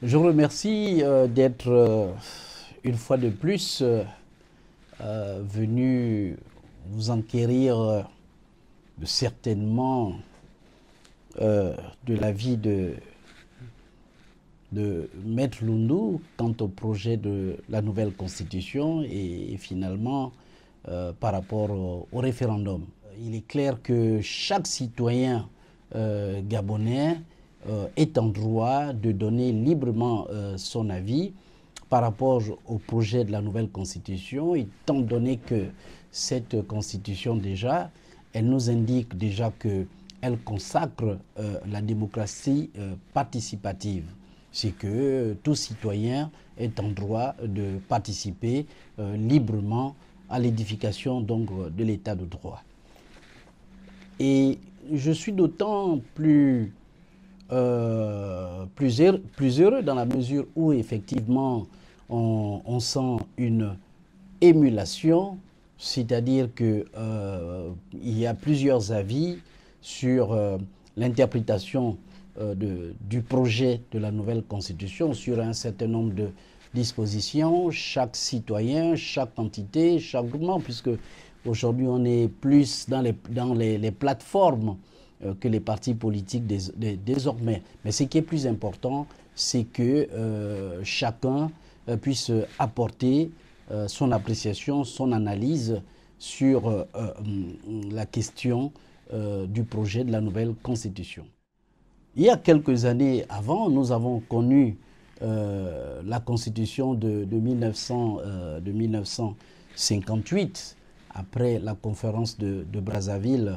Je vous remercie d'être une fois de plus venu vous enquérir certainement de l'avis de Maître Lundu quant au projet de la nouvelle constitution et finalement par rapport au référendum. Il est clair que chaque citoyen gabonais est en droit de donner librement son avis par rapport au projet de la nouvelle constitution, étant donné que cette constitution déjà, elle nous indique déjà qu'elle consacre la démocratie participative. C'est que tout citoyen est en droit de participer librement à l'édification donc de l'état de droit. Et je suis d'autant plus heureux dans la mesure où effectivement on sent une émulation, c'est-à-dire qu'il y a plusieurs avis sur l'interprétation du projet de la nouvelle constitution sur un certain nombre de dispositions. Chaque citoyen, chaque entité, chaque groupement, puisque aujourd'hui on est plus dans les plateformes que les partis politiques désormais. Mais ce qui est plus important, c'est que chacun puisse apporter son appréciation, son analyse sur la question du projet de la nouvelle constitution. Il y a quelques années avant, nous avons connu la constitution de 1958, après la conférence de Brazzaville,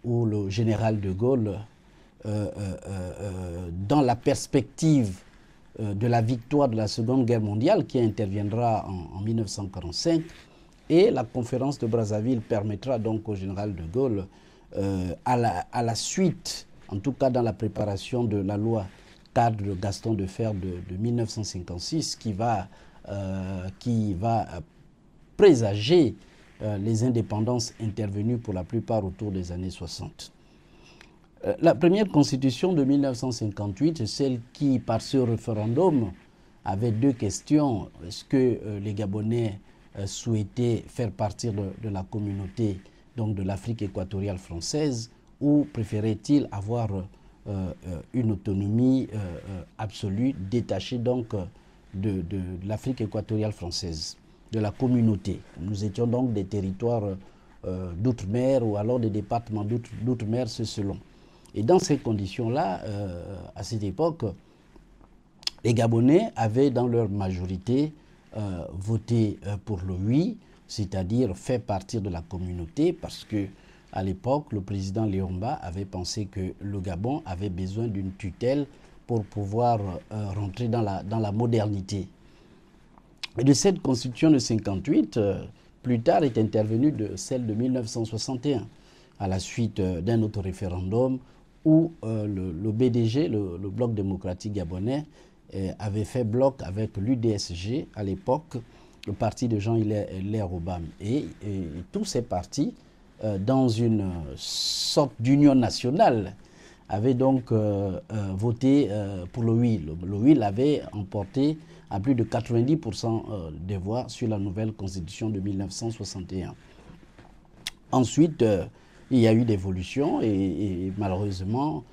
où le général de Gaulle, dans la perspective de la victoire de la Seconde Guerre mondiale, qui interviendra en 1945, et la conférence de Brazzaville permettra donc au général de Gaulle, à la suite, en tout cas dans la préparation de la loi cadre de Gaston Defferre de 1956, qui va présager les indépendances intervenues pour la plupart autour des années 60. La première constitution de 1958, c'est celle qui, par ce référendum, avait deux questions. Est-ce que les Gabonais souhaitaient faire partie de la communauté donc de l'Afrique équatoriale française, ou préféraient-ils avoir une autonomie absolue, détachée donc de l'Afrique équatoriale française, de la communauté. Nous étions donc des territoires d'outre-mer ou alors des départements d'outre-mer, c'est selon. Et dans ces conditions-là, à cette époque, les Gabonais avaient dans leur majorité voté pour le oui, c'est-à-dire fait partie de la communauté, parce que à l'époque, le président Léomba avait pensé que le Gabon avait besoin d'une tutelle pour pouvoir rentrer dans la modernité. Et de cette constitution de 58, plus tard est intervenue celle de 1961, à la suite d'un autre référendum où le BDG, le Bloc démocratique gabonais, avait fait bloc avec l'UDSG à l'époque, le parti de Jean-Hilaire Obam. Et tous ces partis, dans une sorte d'union nationale, avaient donc voté pour le oui. Le oui l'avait emporté à plus de 90% des voix sur la nouvelle constitution de 1961. Ensuite, il y a eu d'évolution et malheureusement,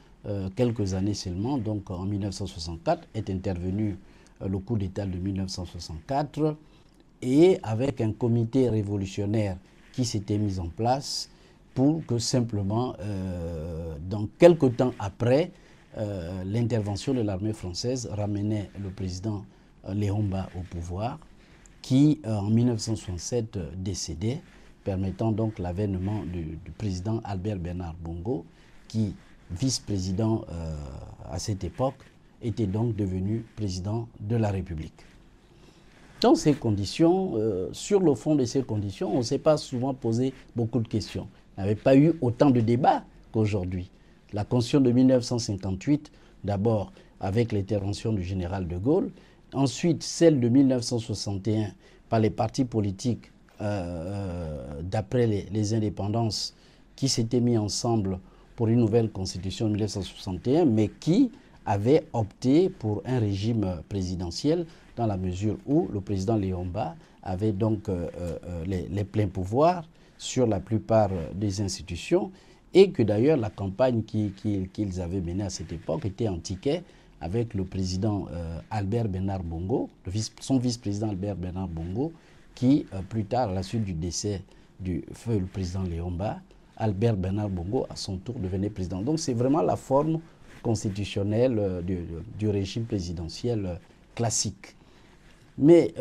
quelques années seulement, donc en 1964, est intervenu le coup d'État de 1964 et avec un comité révolutionnaire qui s'était mis en place pour que simplement, dans quelques temps après, l'intervention de l'armée française ramenait le président Léomba au pouvoir, qui en 1967 décédait, permettant donc l'avènement du président Albert Bernard Bongo, qui, vice-président à cette époque, était donc devenu président de la République. Dans ces conditions, sur le fond de ces conditions, on ne s'est pas souvent posé beaucoup de questions. Il n'y avait pas eu autant de débats qu'aujourd'hui. La Constitution de 1958, d'abord avec l'intervention du général de Gaulle, ensuite celle de 1961 par les partis politiques d'après les indépendances qui s'étaient mis ensemble pour une nouvelle constitution de 1961, mais qui avait opté pour un régime présidentiel dans la mesure où le président Léomba avait donc les pleins pouvoirs sur la plupart des institutions et que d'ailleurs la campagne qu'ils avaient menée à cette époque était en ticket avec le président Albert Bernard Bongo, son vice-président Albert Bernard Bongo, qui plus tard, à la suite du décès du feu le président Léomba, Albert Bernard Bongo, à son tour, devenait président. Donc c'est vraiment la forme constitutionnelle du régime présidentiel classique. Mais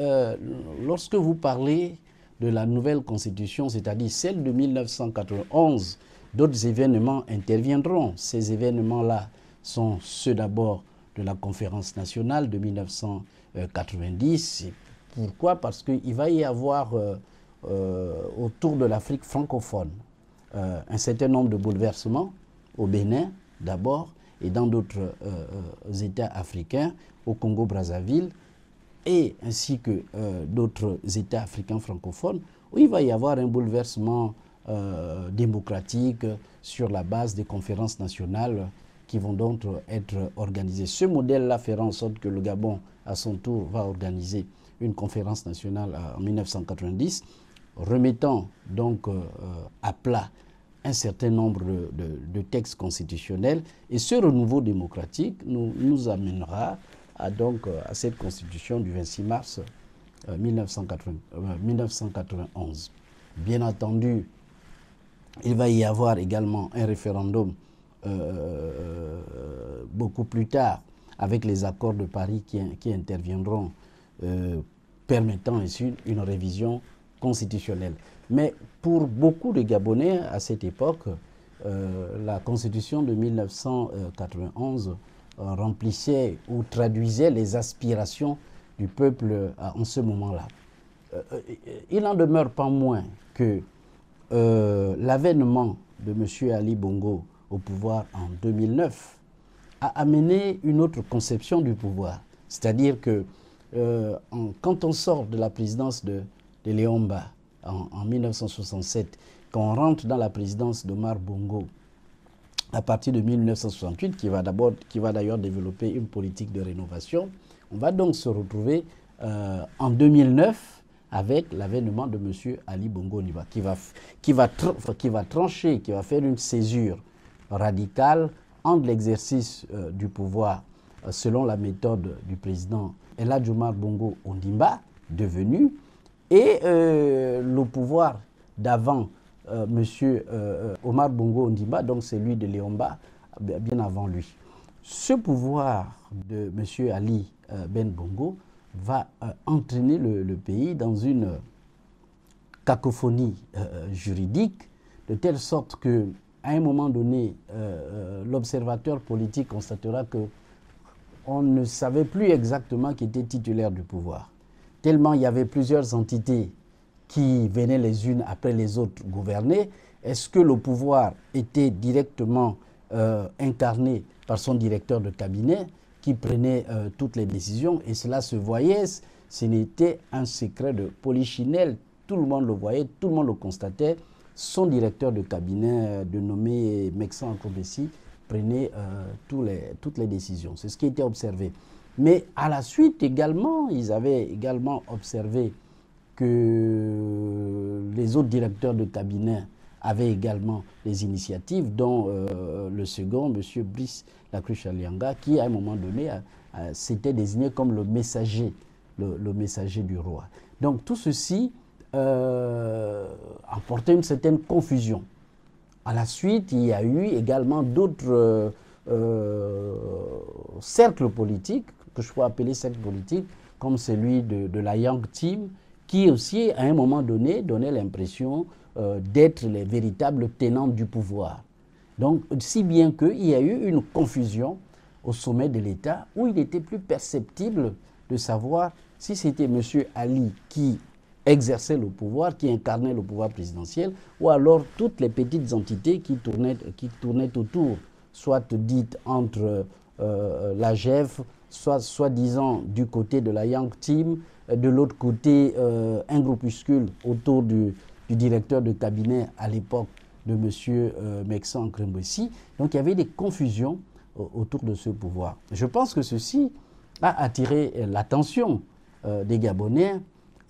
lorsque vous parlez de la nouvelle constitution, c'est-à-dire celle de 1991, d'autres événements interviendront. Ces événements-là sont ceux d'abord de la conférence nationale de 1990. Pourquoi? Parce qu'il va y avoir autour de l'Afrique francophone un certain nombre de bouleversements au Bénin d'abord et dans d'autres États africains, au Congo-Brazzaville, et ainsi que d'autres États africains francophones, où il va y avoir un bouleversement démocratique sur la base des conférences nationales qui vont donc être organisées. Ce modèle-là fera en sorte que le Gabon, à son tour, va organiser une conférence nationale en 1990, remettant donc à plat un certain nombre de textes constitutionnels. Et ce renouveau démocratique nous amènera à cette constitution du 26 mars 1991. Bien entendu, il va y avoir également un référendum beaucoup plus tard avec les accords de Paris qui interviendront permettant ainsi une révision constitutionnelle. Mais pour beaucoup de Gabonais à cette époque, la constitution de 1991 remplissait ou traduisait les aspirations du peuple en ce moment-là. Il n'en demeure pas moins que l'avènement de M. Ali Bongo au pouvoir en 2009 a amené une autre conception du pouvoir. C'est-à-dire que quand on sort de la présidence de Léomba en 1967, quand on rentre dans la présidence d'Omar Bongo à partir de 1968, qui va d'ailleurs développer une politique de rénovation, on va donc se retrouver en 2009 avec l'avènement de M. Ali Bongo Ondimba, qui va trancher, qui va faire une césure radicale entre l'exercice du pouvoir selon la méthode du président El Hadji Omar Bongo Ondimba, devenu, et le pouvoir d'avant M. Omar Bongo Ondimba, donc celui de Léomba, bien avant lui. Ce pouvoir de M. Ali Ben Bongo va entraîner le pays dans une cacophonie juridique, de telle sorte qu'à un moment donné, l'observateur politique constatera qu'on ne savait plus exactement qui était titulaire du pouvoir. Tellement il y avait plusieurs entités qui venaient les unes après les autres gouverner. Est-ce que le pouvoir était directement incarné par son directeur de cabinet qui prenait toutes les décisions? Et cela se voyait, ce n'était un secret de polichinelle. Tout le monde le voyait, tout le monde le constatait. Son directeur de cabinet, dénommé Meksan Ankobessi, prenait toutes les décisions. C'est ce qui était observé. Mais à la suite également, ils avaient également observé que les autres directeurs de cabinet avaient également des initiatives, dont le second, M. Brice Lacruche-Alianga, qui à un moment donné s'était désigné comme le messager du roi. Donc tout ceci apportait une certaine confusion. À la suite, il y a eu également d'autres cercles politiques, que je peux appeler cercles politiques, comme celui de la Yang Team, qui aussi, à un moment donné, donnait l'impression d'être les véritables tenants du pouvoir. Donc, si bien qu'il y a eu une confusion au sommet de l'État, où il était plus perceptible de savoir si c'était M. Ali qui exerçait le pouvoir, qui incarnait le pouvoir présidentiel, ou alors toutes les petites entités qui tournaient autour, soit dites entre la GEF, soit soi-disant du côté de la Yang Team, de l'autre côté un groupuscule autour du directeur de cabinet à l'époque de M. Meksan Ankobessi. Donc il y avait des confusions autour de ce pouvoir. Je pense que ceci a attiré l'attention des Gabonais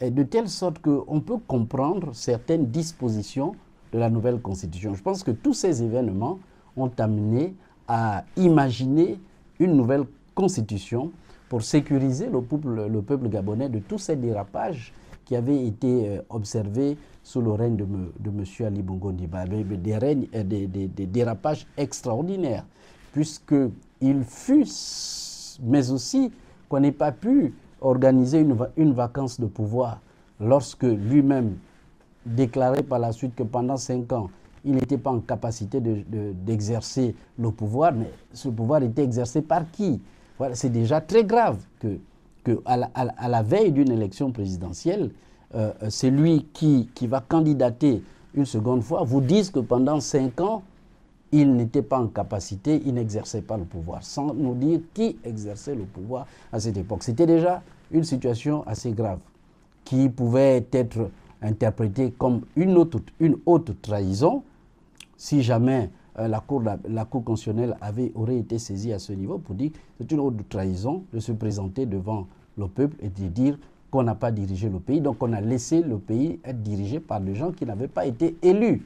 de telle sorte qu'on peut comprendre certaines dispositions de la nouvelle constitution. Je pense que tous ces événements ont amené à imaginer une nouvelle constitution pour sécuriser le peuple gabonais de tous ces dérapages qui avaient été observés sous le règne de M. Ali Bongo Ondimba, des dérapages extraordinaires, puisqu'il fut, mais aussi qu'on n'ait pas pu organiser une vacance de pouvoir lorsque lui-même déclarait par la suite que pendant 5 ans, il n'était pas en capacité d'exercer le pouvoir, mais ce pouvoir était exercé par qui? Voilà, c'est déjà très grave que à la veille d'une élection présidentielle, c'est lui qui va candidater une seconde fois, vous dise que pendant 5 ans, il n'était pas en capacité, il n'exerçait pas le pouvoir, sans nous dire qui exerçait le pouvoir à cette époque. C'était déjà une situation assez grave, qui pouvait être interprétée comme une haute trahison, si jamais la Cour constitutionnelle aurait été saisie à ce niveau pour dire que c'est une haute trahison de se présenter devant le peuple et de dire qu'on n'a pas dirigé le pays. Donc on a laissé le pays être dirigé par des gens qui n'avaient pas été élus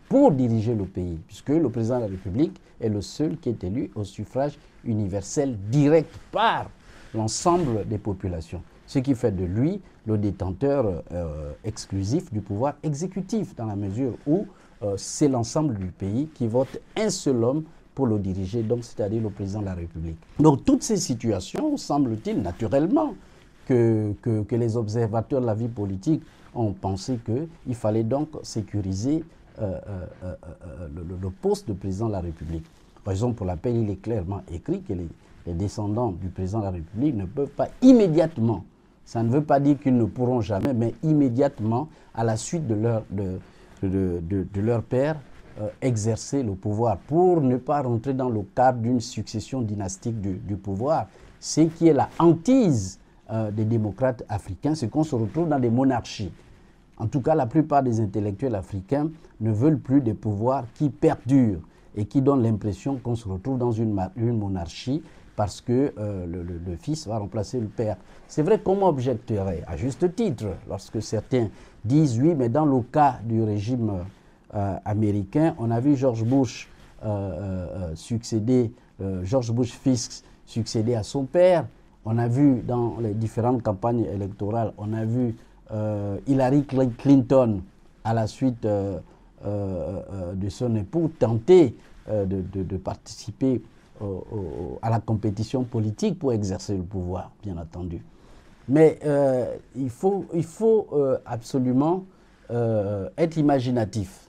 pour diriger le pays, puisque le président de la République est le seul qui est élu au suffrage universel direct par l'ensemble des populations. Ce qui fait de lui le détenteur exclusif du pouvoir exécutif, dans la mesure où c'est l'ensemble du pays qui vote un seul homme pour le diriger, donc c'est-à-dire le président de la République. Donc toutes ces situations, semble-t-il naturellement, que les observateurs de la vie politique ont pensé qu'il fallait donc sécuriser le poste de président de la République. Raison pour laquelle il est clairement écrit que les descendants du président de la République ne peuvent pas immédiatement, ça ne veut pas dire qu'ils ne pourront jamais, mais immédiatement, à la suite de leur père, exercer le pouvoir pour ne pas rentrer dans le cadre d'une succession dynastique du pouvoir. Ce qui est la hantise des démocrates africains, c'est qu'on se retrouve dans des monarchies. En tout cas, la plupart des intellectuels africains ne veulent plus des pouvoirs qui perdurent et qui donnent l'impression qu'on se retrouve dans une monarchie parce que le fils va remplacer le père. C'est vrai qu'on m'objecterait, à juste titre, lorsque certains disent « oui, mais dans le cas du régime américain, on a vu George Bush George Bush fils succéder à son père. On a vu dans les différentes campagnes électorales, on a vu Hillary Clinton, à la suite de son époux, tenter de participer à la compétition politique pour exercer le pouvoir, bien entendu. Mais il faut absolument être imaginatif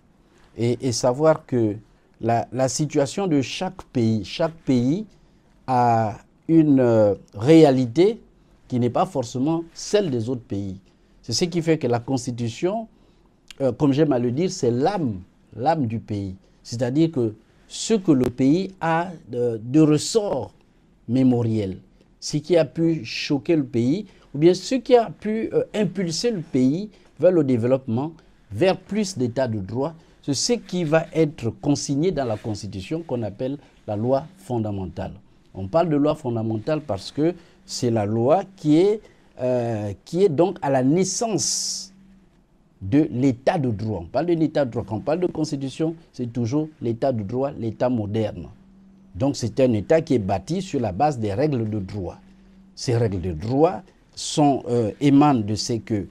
et savoir que la situation de chaque pays a une réalité qui n'est pas forcément celle des autres pays. C'est ce qui fait que la Constitution, comme j'aime à le dire, c'est l'âme du pays. C'est-à-dire que ce que le pays a de ressort mémoriel, ce qui a pu choquer le pays, ou bien ce qui a pu impulser le pays vers le développement, vers plus d'état de droit, c'est ce qui va être consigné dans la Constitution qu'on appelle la loi fondamentale. On parle de loi fondamentale parce que c'est la loi qui est donc à la naissance de l'état de droit. On parle de l'état de droit. Quand on parle de constitution, c'est toujours l'état de droit, l'état moderne. Donc c'est un état qui est bâti sur la base des règles de droit. Ces règles de droit émanent de ce que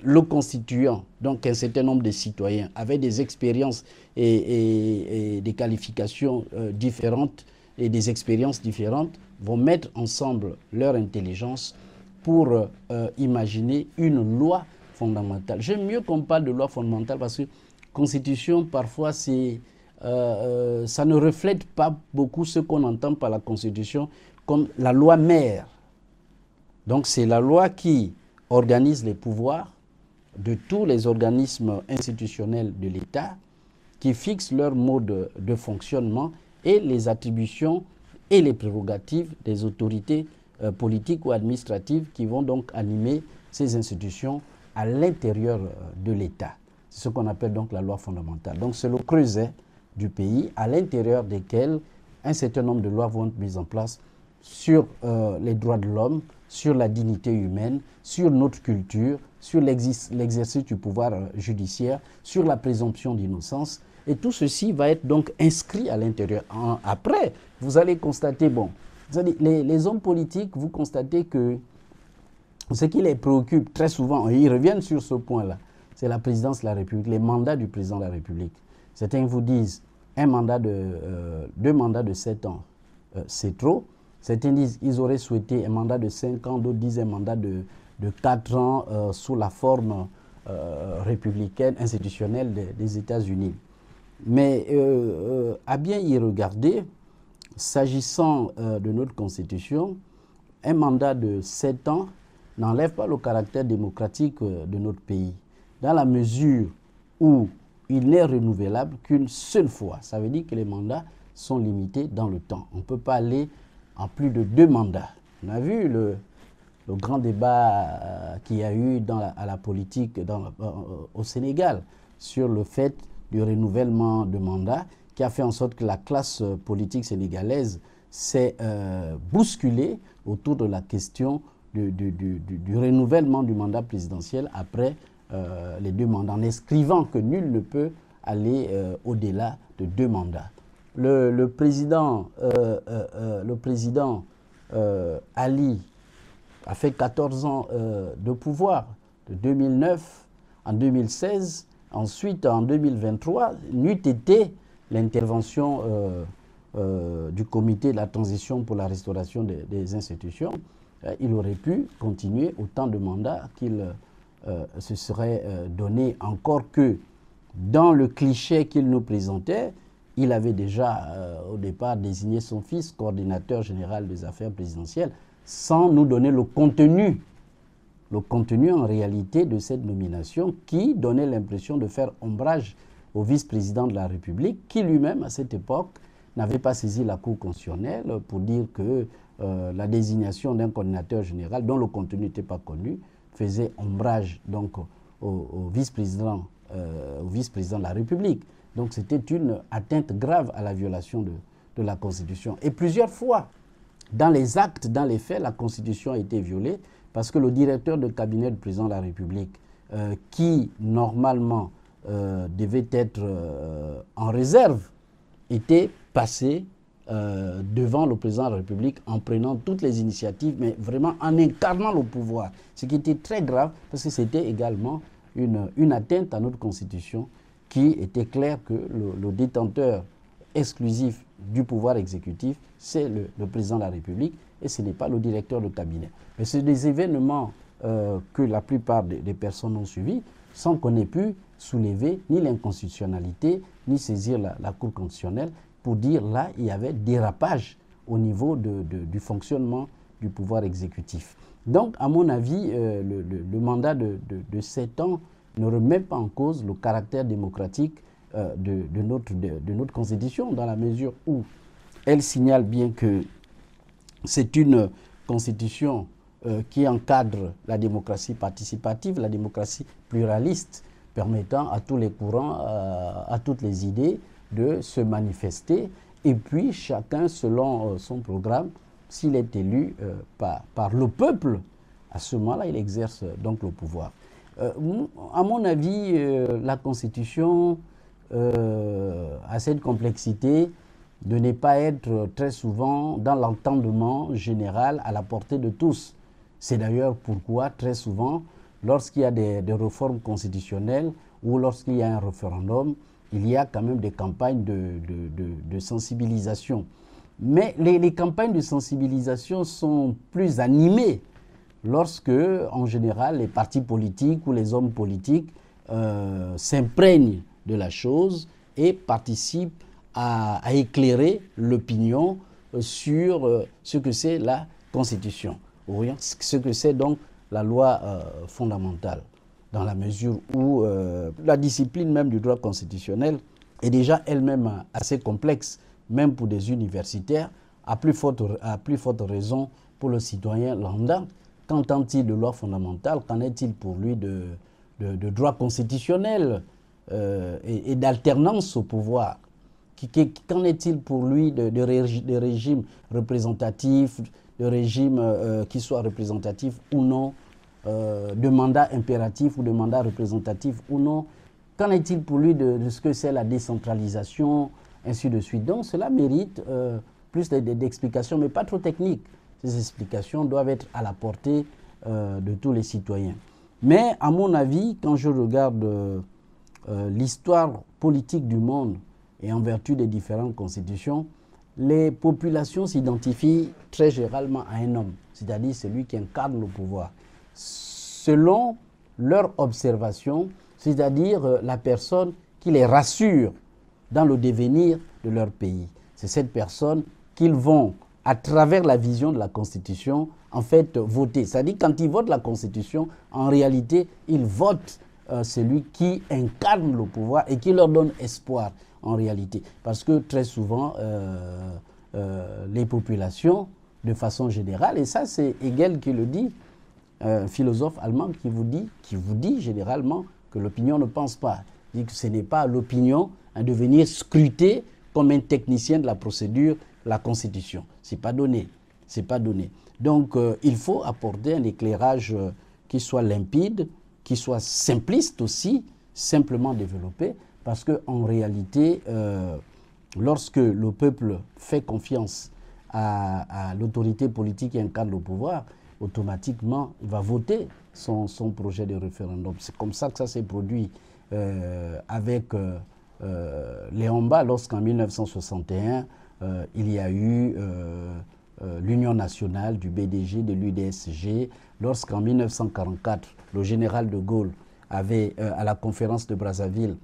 le constituant, donc un certain nombre de citoyens, avec des expériences et des qualifications différentes et des expériences différentes, vont mettre ensemble leur intelligence pour imaginer une loi fondamentale. J'aime mieux qu'on parle de loi fondamentale parce que constitution, parfois, ça ne reflète pas beaucoup ce qu'on entend par la constitution comme la loi mère. Donc c'est la loi qui organise les pouvoirs de tous les organismes institutionnels de l'État, qui fixe leur mode de fonctionnement et les attributions et les prérogatives des autorités politiques ou administratives qui vont donc animer ces institutions à l'intérieur de l'État. C'est ce qu'on appelle donc la loi fondamentale. Donc c'est le creuset du pays à l'intérieur desquels un certain nombre de lois vont être mises en place sur les droits de l'homme, sur la dignité humaine, sur notre culture, sur l'exercice du pouvoir judiciaire, sur la présomption d'innocence. Et tout ceci va être donc inscrit à l'intérieur. Après, vous allez constater, bon, les hommes politiques, vous constatez que ce qui les préoccupe très souvent, et ils reviennent sur ce point-là, c'est la présidence de la République, les mandats du président de la République. Certains vous disent deux mandats de 7 ans, c'est trop. Certains disent qu'ils auraient souhaité un mandat de 5 ans, d'autres disent un mandat de 4 ans sous la forme républicaine, institutionnelle des États-Unis. Mais à bien y regarder, s'agissant de notre Constitution, un mandat de 7 ans n'enlève pas le caractère démocratique de notre pays, dans la mesure où il n'est renouvelable qu'une seule fois. Ça veut dire que les mandats sont limités dans le temps. On ne peut pas aller en plus de 2 mandats. On a vu le grand débat qu'il y a eu à la politique au Sénégal sur le fait du renouvellement de mandats, qui a fait en sorte que la classe politique sénégalaise s'est bousculée autour de la question du renouvellement du mandat présidentiel après les 2 mandats, en inscrivant que nul ne peut aller au-delà de 2 mandats. Le président Ali a fait 14 ans de pouvoir, de 2009 en 2016. Ensuite, en 2023, n'eût été l'intervention du comité de la transition pour la restauration des institutions, il aurait pu continuer autant de mandats qu'il se serait donné, encore que dans le cliché qu'il nous présentait, il avait déjà au départ désigné son fils coordinateur général des affaires présidentielles sans nous donner le contenu en réalité de cette nomination qui donnait l'impression de faire ombrage au vice-président de la République qui lui-même à cette époque n'avait pas saisi la Cour constitutionnelle pour dire que la désignation d'un coordinateur général dont le contenu n'était pas connu faisait ombrage donc au vice-président de la République. Donc c'était une atteinte grave à la violation de la Constitution. Et plusieurs fois, dans les actes, dans les faits, la Constitution a été violée parce que le directeur de cabinet du président de la République, qui normalement devait être en réserve, était passé devant le président de la République en prenant toutes les initiatives, mais vraiment en incarnant le pouvoir. Ce qui était très grave parce que c'était également une atteinte à notre Constitution qui était clair que le détenteur exclusif du pouvoir exécutif, c'est le président de la République et ce n'est pas le directeur de cabinet. Mais c'est des événements que la plupart des personnes ont suivis sans qu'on ait pu soulever ni l'inconstitutionnalité, ni saisir la Cour constitutionnelle pour dire là, il y avait dérapage au niveau du fonctionnement du pouvoir exécutif. Donc, à mon avis, le mandat de 7 ans ne remet pas en cause le caractère démocratique de notre Constitution, dans la mesure où elle signale bien que c'est une Constitution qui encadre la démocratie participative, la démocratie pluraliste, permettant à tous les courants, à toutes les idées de se manifester, et puis chacun selon son programme, s'il est élu par le peuple, à ce moment-là, il exerce donc le pouvoir. À mon avis, la Constitution a cette complexité de ne pas être très souvent dans l'entendement général à la portée de tous. C'est d'ailleurs pourquoi très souvent, lorsqu'il y a des réformes constitutionnelles ou lorsqu'il y a un référendum, il y a quand même des campagnes de sensibilisation. Mais les campagnes de sensibilisation sont plus animées lorsque, en général, les partis politiques ou les hommes politiques s'imprègnent de la chose et participent à éclairer l'opinion sur ce que c'est la Constitution, ou ce que c'est donc la loi fondamentale, dans la mesure où la discipline même du droit constitutionnel est déjà elle-même assez complexe, même pour des universitaires, à plus forte raison pour le citoyen lambda. Qu'entend-il de loi fondamentale? Qu'en est-il pour lui de droit constitutionnel et d'alternance au pouvoir Qu'en est-il pour lui de régimes représentatifs, de régimes qui soient représentatifs ou non, de mandats impératifs ou de mandats représentatifs ou non? Qu'en est-il pour lui de ce que c'est la décentralisation, ainsi de suite? Donc cela mérite plus d'explications, mais pas trop techniques. Ces explications doivent être à la portée de tous les citoyens. Mais à mon avis, quand je regarde l'histoire politique du monde et en vertu des différentes constitutions, les populations s'identifient très généralement à un homme, c'est-à-dire celui qui incarne le pouvoir, selon leur observation, c'est-à-dire la personne qui les rassure dans le devenir de leur pays. C'est cette personne qu'ils vont, à travers la vision de la Constitution, en fait, voter. C'est-à-dire quand ils votent la Constitution, en réalité, ils votent celui qui incarne le pouvoir et qui leur donne espoir, en réalité. Parce que très souvent, les populations, de façon générale, et ça c'est Hegel qui le dit, un philosophe allemand qui vous dit généralement que l'opinion ne pense pas. Il dit que ce n'est pas à l'opinion de venir scruter comme un technicien de la procédure la Constitution. Ce n'est pas donné. C'est pas donné. Donc il faut apporter un éclairage qui soit limpide, qui soit simpliste aussi, simplement développé, parce qu'en réalité, lorsque le peuple fait confiance à l'autorité politique qui incarne le pouvoir, automatiquement, il va voter son projet de référendum. C'est comme ça que ça s'est produit avec Léon Mba, lorsqu'en 1961, il y a eu l'Union nationale du BDG, de l'UDSG, lorsqu'en 1944, le général de Gaulle avait, à la conférence de Brazzaville,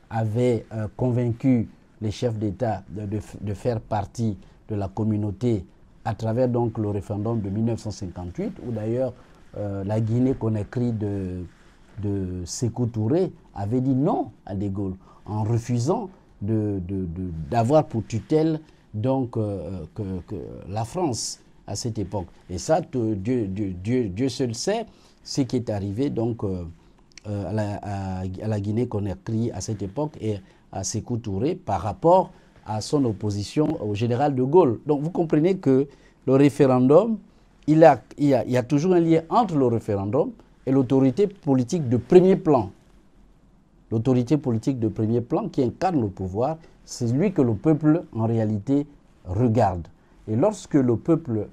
avait convaincu les chefs d'État de faire partie de la communauté à travers donc le référendum de 1958, où d'ailleurs la Guinée-Conakry de Sékou Touré avait dit non à De Gaulle, en refusant d'avoir pour tutelle donc que la France à cette époque. Et ça, Dieu seul sait ce qui est arrivé donc à la Guinée-Conakry à cette époque et à Sékou Touré par rapport à son opposition au général de Gaulle. Donc vous comprenez que le référendum, il y a toujours un lien entre le référendum et l'autorité politique de premier plan. L'autorité politique de premier plan qui incarne le pouvoir, c'est lui que le peuple en réalité regarde. Et lorsque le peuple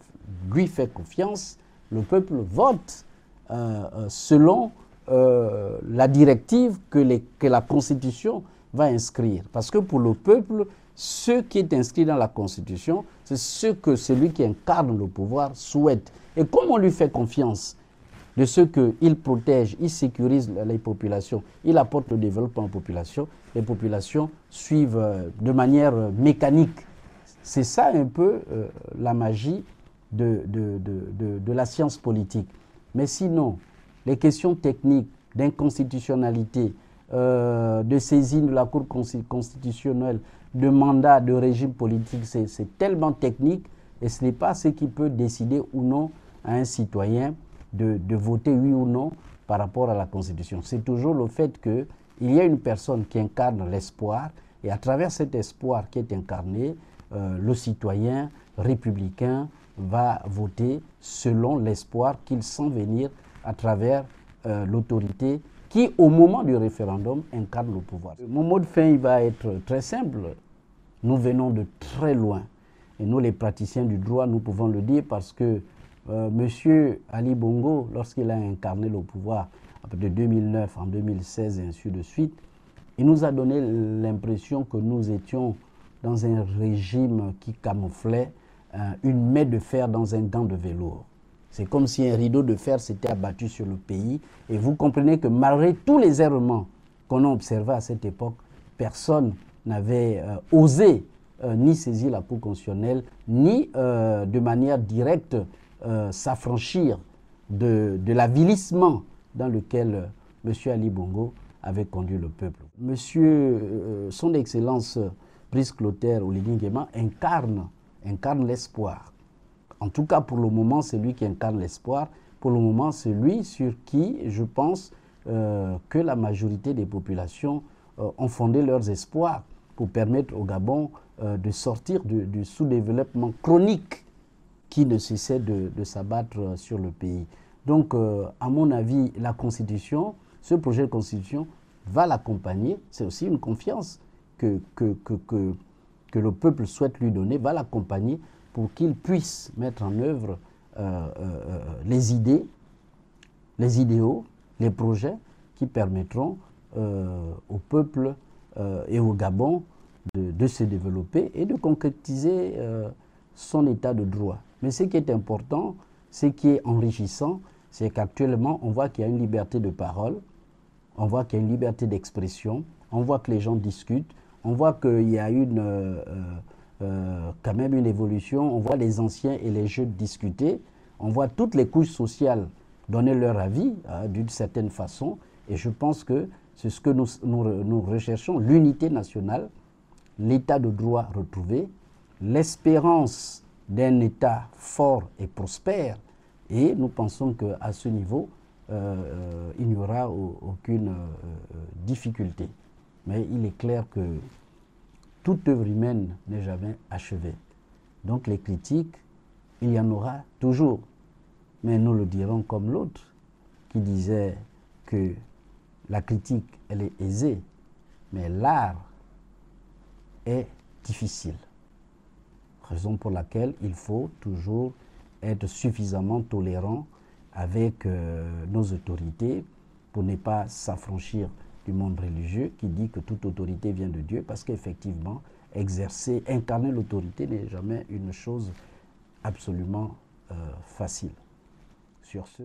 lui fait confiance, le peuple vote selon la directive que la Constitution va inscrire. Parce que pour le peuple, ce qui est inscrit dans la Constitution, c'est ce que celui qui incarne le pouvoir souhaite. Et comme on lui fait confiance de ce qu'il protège, il sécurise les populations, il apporte le développement aux populations, les populations suivent de manière mécanique. C'est ça un peu la magie de la science politique. Mais sinon, les questions techniques d'inconstitutionnalité, de saisine de la Cour constitutionnelle, de mandat, de régime politique, c'est tellement technique et ce n'est pas ce qui peut décider ou non à un citoyen de voter oui ou non par rapport à la Constitution. C'est toujours le fait qu'il y a une personne qui incarne l'espoir et à travers cet espoir qui est incarné, le citoyen républicain va voter selon l'espoir qu'il sent venir à travers l'autorité qui, au moment du référendum, incarne le pouvoir. Mon mot de fin, il va être très simple. Nous venons de très loin. Et nous, les praticiens du droit, nous pouvons le dire parce que M. Ali Bongo, lorsqu'il a incarné le pouvoir de 2009 en 2016 et ainsi de suite, il nous a donné l'impression que nous étions dans un régime qui camouflait une main de fer dans un gant de velours. C'est comme si un rideau de fer s'était abattu sur le pays. Et vous comprenez que malgré tous les errements qu'on a observés à cette époque, personne n'avait osé ni saisir la Cour constitutionnelle, ni de manière directe s'affranchir de l'avilissement dans lequel M. Ali Bongo avait conduit le peuple. Son Excellence Brice Clotaire Oligui Nguema incarne l'espoir. En tout cas, pour le moment, c'est lui qui incarne l'espoir. Pour le moment, c'est lui sur qui, je pense, que la majorité des populations ont fondé leurs espoirs. pour permettre au Gabon de sortir du sous-développement chronique qui ne cessait de s'abattre sur le pays. Donc, à mon avis, la Constitution, ce projet de Constitution va l'accompagner. C'est aussi une confiance que le peuple souhaite lui donner, va l'accompagner pour qu'il puisse mettre en œuvre les idées, les idéaux, les projets qui permettront au peuple et au Gabon de se développer et de concrétiser son état de droit. Mais ce qui est important, ce qui est enrichissant, c'est qu'actuellement, on voit qu'il y a une liberté de parole, on voit qu'il y a une liberté d'expression, on voit que les gens discutent, on voit qu'il y a quand même une évolution, on voit les anciens et les jeunes discuter, on voit toutes les couches sociales donner leur avis d'une certaine façon, et je pense que c'est ce que nous recherchons, l'unité nationale, l'état de droit retrouvé, l'espérance d'un État fort et prospère, et nous pensons qu'à ce niveau, il n'y aura aucune difficulté. Mais il est clair que toute œuvre humaine n'est jamais achevée. Donc les critiques, il y en aura toujours. Mais nous le dirons comme l'autre, qui disait que la critique, elle est aisée, mais l'art est difficile. Raison pour laquelle il faut toujours être suffisamment tolérant avec nos autorités pour ne pas s'affranchir du monde religieux qui dit que toute autorité vient de Dieu, parce qu'effectivement, incarner l'autorité n'est jamais une chose absolument facile. Sur ce...